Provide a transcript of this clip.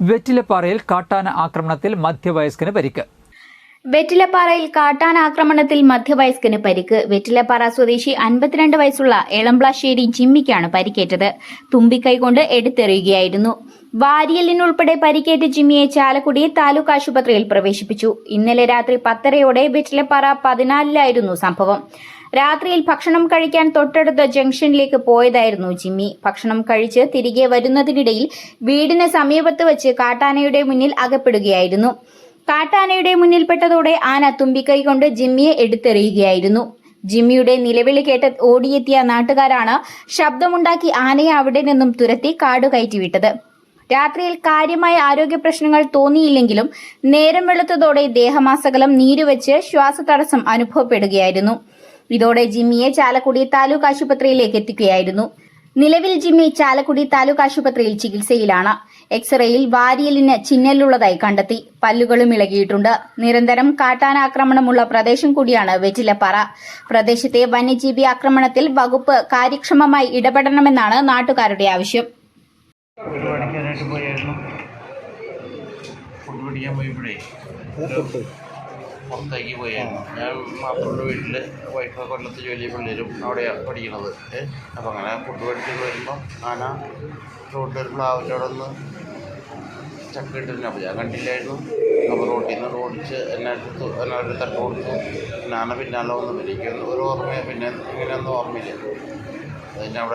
വെറ്റിലപ്പാറയിൽ കാട്ടാന ആക്രമണത്തിൽ മധ്യവയസ്കന് പരിക്ക്. വെറ്റിലപ്പാറയിൽ കാട്ടാന ആക്രമണത്തിൽ മധ്യവയസ്കന് പരിക്ക്. വെറ്റിലപ്പാറ സ്വദേശി 52 വയസ്സുള്ള എളംപ്ലാശ്ശേരി ജിമ്മിക്കാണ് പരിക്കേറ്റത്. തുമ്പിക്കൈ കൊണ്ട് എടുത്തെറിയുകയായിരുന്നു. വാരിയലിനുൾപ്പെടെ പരിക്കേറ്റ ജിമ്മിയെ ചാലക്കുടി താലൂക്ക് ആശുപത്രിയിൽ പ്രവേശിപ്പിച്ചു. ഇന്നലെ രാത്രി 10:30 വെറ്റിലപ്പാറ 14-ലായിരുന്നു സംഭവം. രാത്രിയിൽ ഭക്ഷണം കഴിക്കാൻ തൊട്ടടുത്ത ജംഗ്ഷനിലേക്ക് പോയതായിരുന്നു ജിമ്മി. ഭക്ഷണം കഴിച്ച് തിരികെ വരുന്നതിനിടയിൽ വീടിന് സമീപത്ത് വെച്ച് കാട്ടാനയുടെ മുന്നിൽ അകപ്പെടുകയായിരുന്നു. കാട്ടാനയുടെ മുന്നിൽപ്പെട്ടതോടെ ആന തുമ്പിക്കൈ കൊണ്ട് ജിമ്മിയെ എടുത്തെറിയുകയായിരുന്നു. ജിമ്മിയുടെ നിലവിളി കേട്ട് ഓടിയെത്തിയ നാട്ടുകാരാണ് ശബ്ദമുണ്ടാക്കി ആനയെ അവിടെ നിന്നും തുരത്തി കാടുകയറ്റിവിട്ടത്. രാത്രിയിൽ കാര്യമായ ആരോഗ്യ പ്രശ്നങ്ങൾ തോന്നിയില്ലെങ്കിലും നേരം വെളുത്തതോടെ ദേഹമാസകലം നീരുവെച്ച് ശ്വാസതടസ്സം അനുഭവപ്പെടുകയായിരുന്നു. ഇതോടെ ജിമ്മിയെ ചാലക്കുടി താലൂക്ക് ആശുപത്രിയിലേക്ക് എത്തിക്കുകയായിരുന്നു. നിലവിൽ ജിമ്മി ചാലക്കുടി താലൂക്ക് ആശുപത്രിയിൽ ചികിത്സയിലാണ്. എക്സ്റേയിൽ വാരിയലിന് ചിഹ്നലുള്ളതായി കണ്ടെത്തി. പല്ലുകളും ഇളകിയിട്ടുണ്ട്. നിരന്തരം കാട്ടാനാക്രമണമുള്ള പ്രദേശം കൂടിയാണ് വെറ്റിലപ്പാറ. പ്രദേശത്തെ വന്യജീവി ആക്രമണത്തിൽ വകുപ്പ് കാര്യക്ഷമമായി ഇടപെടണമെന്നാണ് നാട്ടുകാരുടെ ആവശ്യം. പുറത്തേക്ക് പോയായിരുന്നു. ഞാൻ മാത്രമുള്ള വീട്ടിൽ വൈഫ് കൊല്ലത്ത് ജോലി പിള്ളേരും അവിടെയാണ് പഠിക്കണത്. അപ്പം അങ്ങനെ ഫുഡ് പഠിച്ചിട്ട് വരുമ്പം ആന റോഡിൽ ഒരു പ്ലാവിൻ്റെ അവിടെ നിന്ന് ചക്ക ഇട്ടിരുന്നു. അപ്പോൾ ഞാൻ കണ്ടില്ലായിരുന്നു. അപ്പോൾ റോട്ടിൽ നിന്ന് ഓടിച്ച് എന്നെ എടുത്തു, എന്നെ ഒരു തട്ട് കൊടുത്തു. ആന പിന്നാലെ വന്നു. എനിക്ക് ഒരു ഓർമ്മ പിന്നെ ഇങ്ങനെയൊന്നും ഓർമ്മയില്ല. അതിൻ്റെ അവിടെ